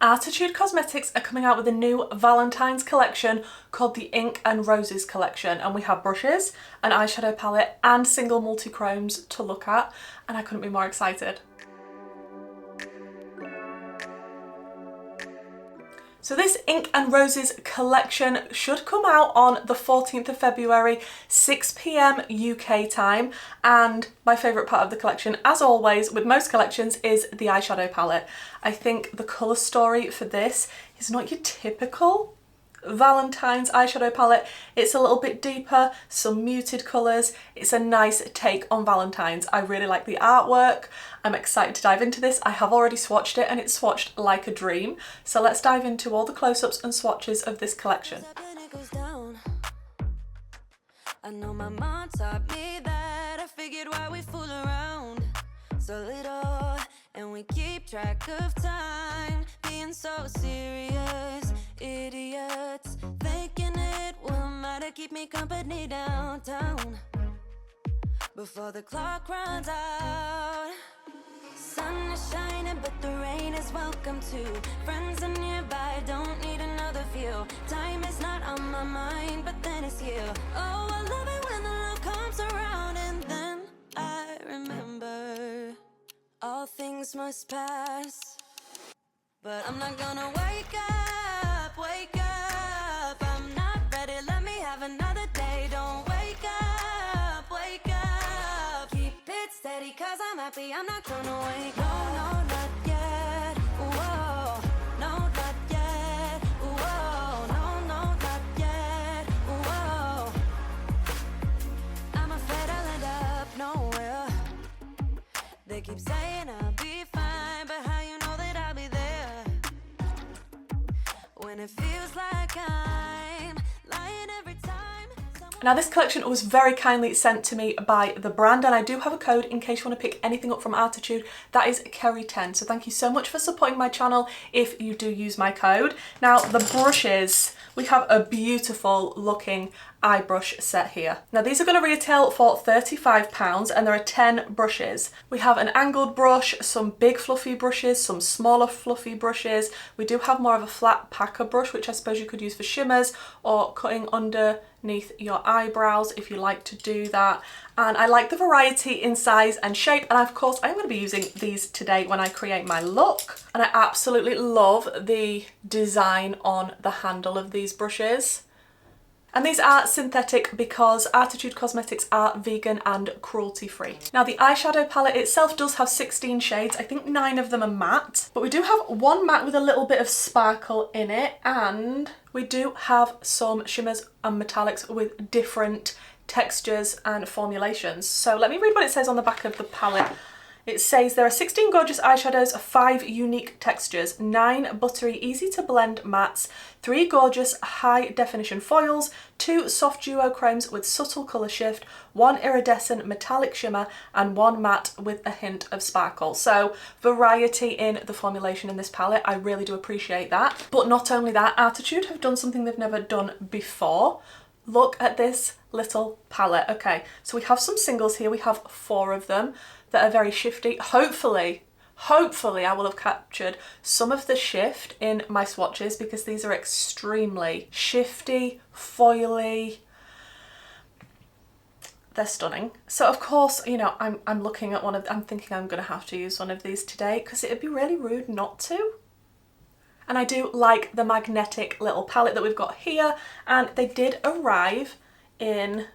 Arttitude Cosmetics are coming out with a new Valentine's collection called the Ink and Roses collection, and we have brushes, an eyeshadow palette and single multi-chromes to look at, and I couldn't be more excited. So this Ink and Roses collection should come out on the 14th of February, 6 PM UK time, and my favourite part of the collection, as always with most collections, is the eyeshadow palette. I think the colour story for this is not your typical Valentine's eyeshadow palette. It's a little bit deeper, some muted colours. It's a nice take on Valentine's. I really like the artwork. I'm excited to dive into this. I have already swatched it and it's swatched like a dream. So let's dive into all the close-ups and swatches of this collection. I know my mom taught me that. I figured why we fool around so little and we keep track of time, being so serious. Idiots thinking it will matter, keep me company downtown before the clock runs out. Sun is shining but the rain is welcome too. Friends are nearby, don't need another view. Time is not on my mind but then it's you. Oh, I love it when the love comes around, and then I remember all things must pass, but I'm not gonna wake up, wake up. I'm not ready, let me have another day. Don't wake up, wake up. Keep it steady cause I'm happy, I'm not gonna wake up. No, not yet, whoa. No, not yet, whoa. No, not yet, whoa. I'm afraid I'll end up nowhere. They keep saying I'll be fine, but how you know that I'll be there when it feels like I'm lying every time? Now this collection was very kindly sent to me by the brand, and I do have a code in case you want to pick anything up from Arttitude. That is Kerry10. So thank you so much for supporting my channel if you do use my code. Now the brushes, we have a beautiful looking eye brush set here. Now these are going to retail for £35 and there are 10 brushes. We have an angled brush, some big fluffy brushes, some smaller fluffy brushes. We do have more of a flat packer brush, which I suppose you could use for shimmers or cutting underneath your eyebrows if you like to do that. And I like the variety in size and shape, and of course I'm going to be using these today when I create my look. And I absolutely love the design on the handle of these brushes. And these are synthetic because Arttitude Cosmetics are vegan and cruelty free. Now the eyeshadow palette itself does have 16 shades. I think 9 of them are matte, but we do have one matte with a little bit of sparkle in it, and we do have some shimmers and metallics with different textures and formulations. So let me read what it says on the back of the palette. It says there are 16 gorgeous eyeshadows, 5 unique textures, 9 buttery easy to blend mattes, 3 gorgeous high definition foils, 2 soft duochromes with subtle colour shift, 1 iridescent metallic shimmer and 1 matte with a hint of sparkle. So variety in the formulation in this palette, I really do appreciate that. But not only that, Arttitude have done something they've never done before. Look at this little palette. Okay, so we have some singles here, we have 4 of them that are very shifty. Hopefully I will have captured some of the shift in my swatches because these are extremely shifty, foily. They're stunning. So of course, you know, I'm looking at one of, I'm thinking I'm gonna have to use one of these today because it'd be really rude not to. And I do like the magnetic little palette that we've got here, and they did arrive in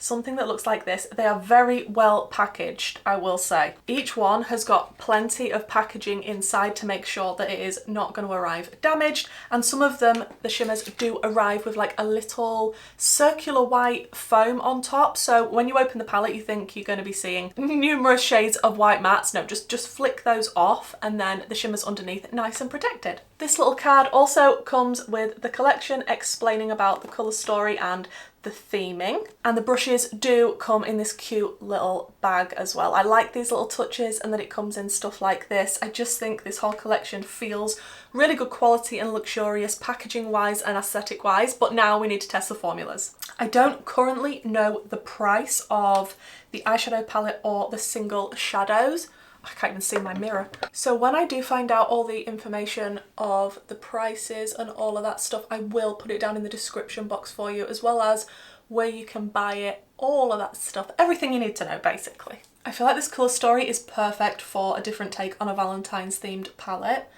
something that looks like this. They are very well packaged, I will say. Each one has got plenty of packaging inside to make sure that it is not going to arrive damaged, and some of them, the shimmers, do arrive with like a little circular white foam on top, so when you open the palette you think you're going to be seeing numerous shades of white mattes. No, just flick those off and then the shimmers underneath nice and protected. This little card also comes with the collection explaining about the colour story and the theming, and the brushes do come in this cute little bag as well. I like these little touches and that it comes in stuff like this. I just think this whole collection feels really good quality and luxurious packaging wise and aesthetic wise, but now we need to test the formulas. I don't currently know the price of the eyeshadow palette or the single shadows. I can't even see my mirror. So when I do find out all the information of the prices and all of that stuff, I will put it down in the description box for you, as well as where you can buy it, all of that stuff, everything you need to know basically. I feel like this colour story is perfect for a different take on a Valentine's themed palette,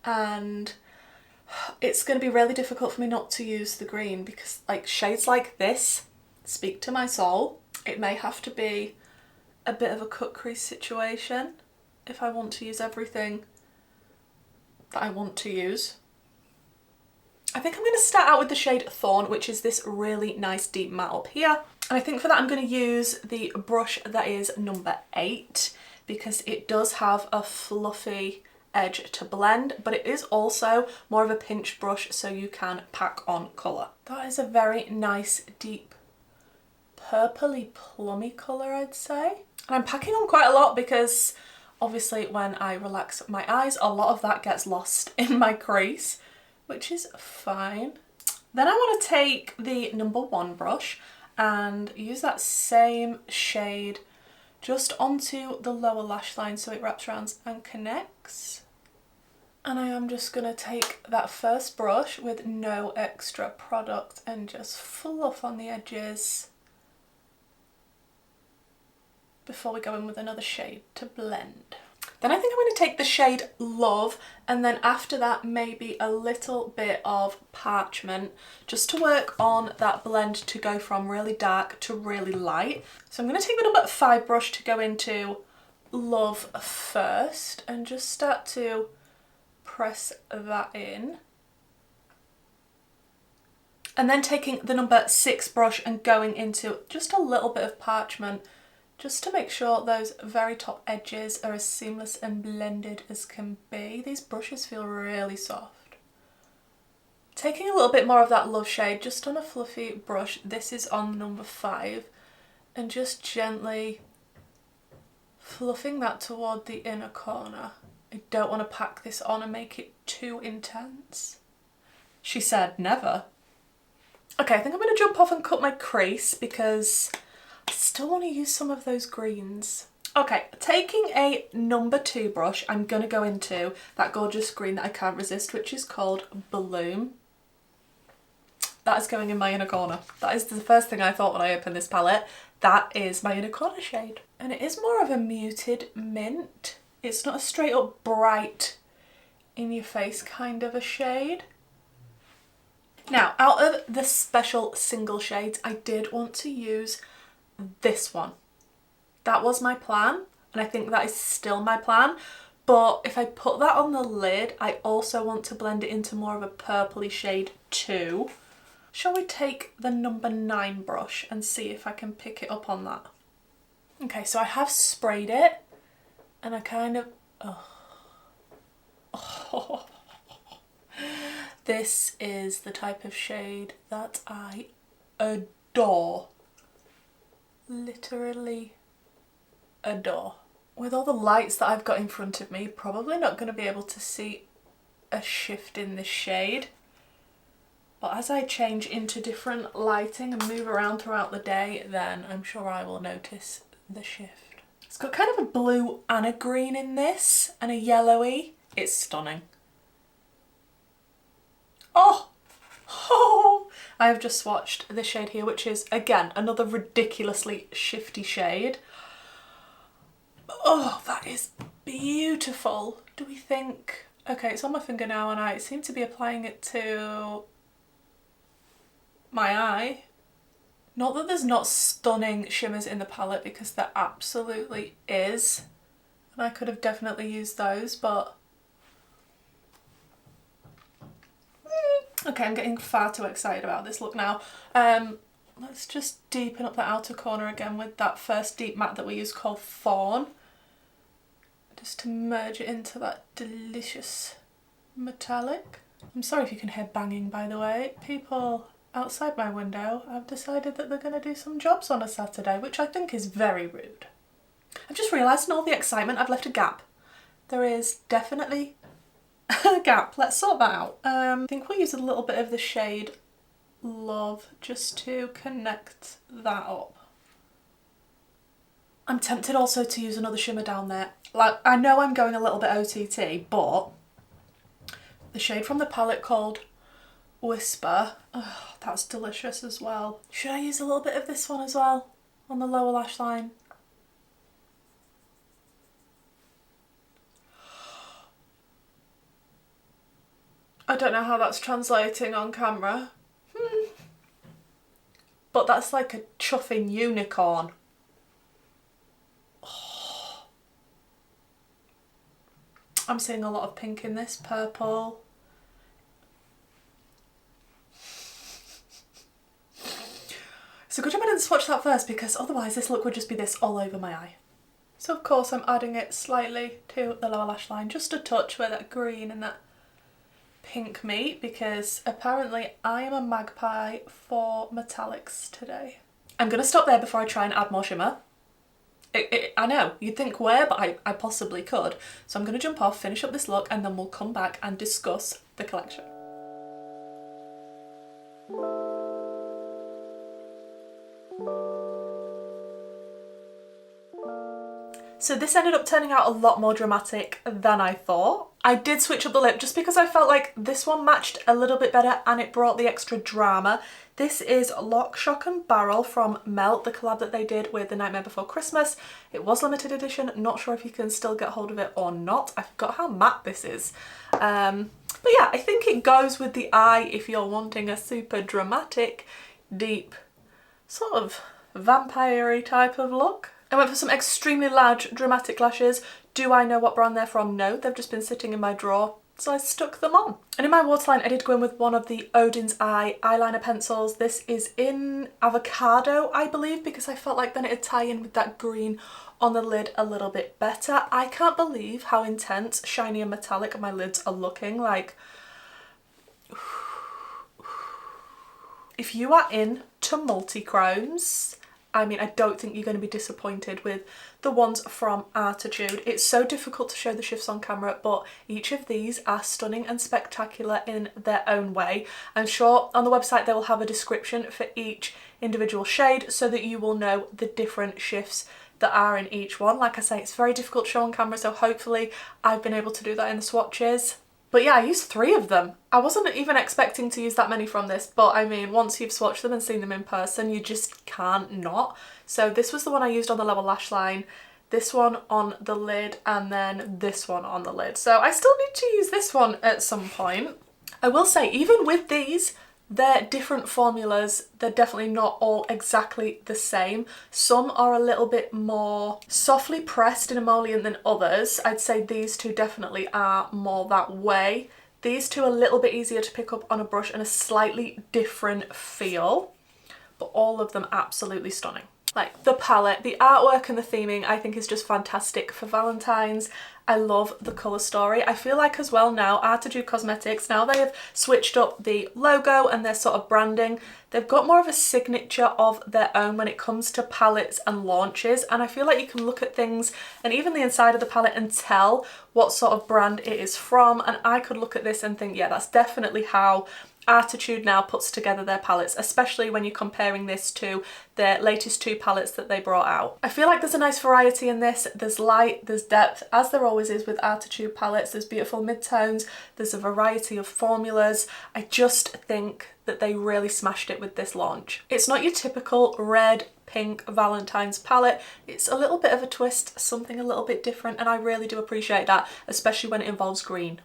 and it's going to be really difficult for me not to use the green because like shades like this speak to my soul. It may have to be a bit of a cut crease situation if I want to use everything that I want to use. I think I'm going to start out with the shade Thorn, which is this really nice deep matte up here. And I think for that I'm going to use the brush that is number 8 because it does have a fluffy edge to blend, but it is also more of a pinch brush so you can pack on colour. That is a very nice deep purpley plummy colour, I'd say. And I'm packing on quite a lot because obviously when I relax my eyes, a lot of that gets lost in my crease, which is fine. Then I want to take the number 1 brush and use that same shade just onto the lower lash line so it wraps around and connects. And I am just going to take that first brush with no extra product and just fluff on the edges before we go in with another shade to blend. Then I think I'm going to take the shade Love, and then after that maybe a little bit of Parchment just to work on that blend to go from really dark to really light. So I'm going to take the number 5 brush to go into Love first and just start to press that in. And then taking the number 6 brush and going into just a little bit of Parchment just to make sure those very top edges are as seamless and blended as can be. These brushes feel really soft. Taking a little bit more of that Love shade just on a fluffy brush, this is on number 5, and just gently fluffing that toward the inner corner. I don't want to pack this on and make it too intense. She said never. Okay, I think I'm going to jump off and cut my crease because I still want to use some of those greens. Okay, taking a number 2 brush, I'm going to go into that gorgeous green that I can't resist, which is called Bloom. That is going in my inner corner. That is the first thing I thought when I opened this palette. That is my inner corner shade. And it is more of a muted mint. It's not a straight up bright in your face kind of a shade. Now, out of the special single shades, I did want to use this one. That was my plan, and I think that is still my plan, but if I put that on the lid, I also want to blend it into more of a purpley shade too. Shall we take the number 9 brush and see if I can pick it up on that? Okay, so I have sprayed it, and I kind of... oh. This is the type of shade that I adore. Literally adore. With all the lights that I've got in front of me, probably not going to be able to see a shift in this shade. But as I change into different lighting and move around throughout the day, then I'm sure I will notice the shift. It's got kind of a blue and a green in this, and a yellowy. It's stunning. Oh! Oh! I have just swatched this shade here, which is, again, another ridiculously shifty shade. Oh, that is beautiful. Do we think... Okay, it's on my finger now, and I seem to be applying it to my eye. Not that there's not stunning shimmers in the palette, because there absolutely is. And I could have definitely used those, but... Okay, I'm getting far too excited about this look now. Let's just deepen up the outer corner again with that first deep matte that we used called Fawn. Just to merge it into that delicious metallic. I'm sorry if you can hear banging, by the way. People outside my window have decided that they're going to do some jobs on a Saturday, which I think is very rude. I've just realised in all the excitement I've left a gap. There is definitely a gap. Let's sort that out. I think we'll use a little bit of the shade Love just to connect that up. I'm tempted also to use another shimmer down there. Like, I know I'm going a little bit OTT, but the shade from the palette called Whisper, oh, that's delicious as well. Should I use a little bit of this one as well on the lower lash line? I don't know how that's translating on camera. But that's like a chuffing unicorn. Oh. I'm seeing a lot of pink in this, purple. It's a good job I didn't swatch that first, because otherwise this look would just be this all over my eye. So of course I'm adding it slightly to the lower lash line, just a touch where that green and that pink meet, because apparently I am a magpie for metallics today. I'm going to stop there before I try and add more shimmer. I know, you'd think where, but I possibly could. So I'm going to jump off, finish up this look, and then we'll come back and discuss the collection. So this ended up turning out a lot more dramatic than I thought. I did switch up the lip just because I felt like this one matched a little bit better and it brought the extra drama. This is Lock, Shock and Barrel from Melt, the collab that they did with The Nightmare Before Christmas. It was limited edition, not sure if you can still get hold of it or not. I forgot how matte this is. But yeah, I think it goes with the eye if you're wanting a super dramatic, deep, sort of vampire-y type of look. I went for some extremely large dramatic lashes. Do I know what brand they're from? No, they've just been sitting in my drawer, so I stuck them on. And in my waterline I did go in with one of the Odin's Eye eyeliner pencils. This is in Avocado, I believe, because I felt like then it'd tie in with that green on the lid a little bit better. I can't believe how intense, shiny and metallic my lids are looking. Like, if you are into multichromes, I mean, I don't think you're going to be disappointed with the ones from Arttitude. It's so difficult to show the shifts on camera, but each of these are stunning and spectacular in their own way. I'm sure on the website they will have a description for each individual shade so that you will know the different shifts that are in each one. Like I say, it's very difficult to show on camera, so hopefully I've been able to do that in the swatches. But yeah, I used 3 of them. I wasn't even expecting to use that many from this, but I mean, once you've swatched them and seen them in person, you just can't not. So this was the one I used on the lower lash line, this one on the lid, and then this one on the lid. So I still need to use this one at some point. I will say, even with these, they're different formulas. They're definitely not all exactly the same. Some are a little bit more softly pressed in emollient than others. I'd say these two definitely are more that way. These two are a little bit easier to pick up on a brush and a slightly different feel, but all of them absolutely stunning. Like the palette, the artwork and the theming I think is just fantastic for Valentine's. I love the colour story. I feel like as well now, Arttitude Cosmetics, now they have switched up the logo and their sort of branding. They've got more of a signature of their own when it comes to palettes and launches, and I feel like you can look at things and even the inside of the palette and tell what sort of brand it is from, and I could look at this and think, yeah, that's definitely how Arttitude now puts together their palettes, especially when you're comparing this to their latest 2 palettes that they brought out. I feel like there's a nice variety in this. There's light, there's depth, as there always is with Arttitude palettes. There's beautiful midtones, there's a variety of formulas. I just think that they really smashed it with this launch. It's not your typical red, pink Valentine's palette. It's a little bit of a twist, something a little bit different, and I really do appreciate that, especially when it involves green.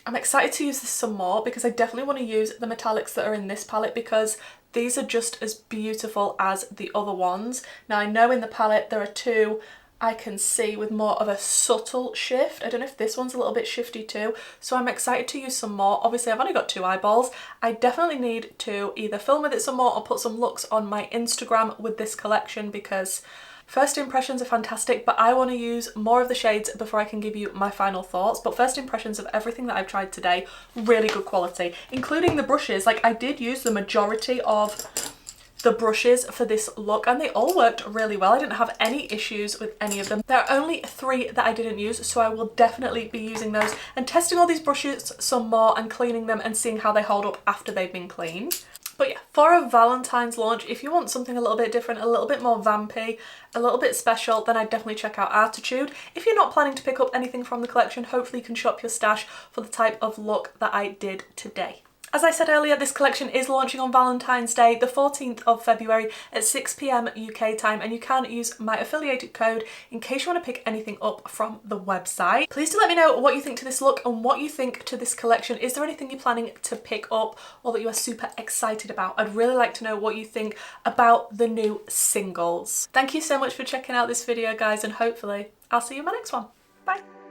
I'm excited to use this some more because I definitely want to use the metallics that are in this palette because these are just as beautiful as the other ones. Now I know in the palette there are 2 I can see with more of a subtle shift. I don't know if this one's a little bit shifty too, so I'm excited to use some more. Obviously I've only got 2 eyeballs. I definitely need to either film with it some more or put some looks on my Instagram with this collection because first impressions are fantastic, but I want to use more of the shades before I can give you my final thoughts. But first impressions of everything that I've tried today, really good quality, including the brushes. Like I did use the majority of the brushes for this look and they all worked really well. I didn't have any issues with any of them. There are only 3 that I didn't use, so I will definitely be using those and testing all these brushes some more and cleaning them and seeing how they hold up after they've been cleaned. But yeah, for a Valentine's launch, if you want something a little bit different, a little bit more vampy, a little bit special, then I'd definitely check out Arttitude. If you're not planning to pick up anything from the collection, hopefully you can shop your stash for the type of look that I did today. As I said earlier, this collection is launching on Valentine's Day, the 14th of February at 6 PM UK time, and you can use my affiliated code in case you want to pick anything up from the website. Please do let me know what you think to this look and what you think to this collection. Is there anything you're planning to pick up or that you are super excited about? I'd really like to know what you think about the new singles. Thank you so much for checking out this video, guys, and hopefully I'll see you in my next one. Bye!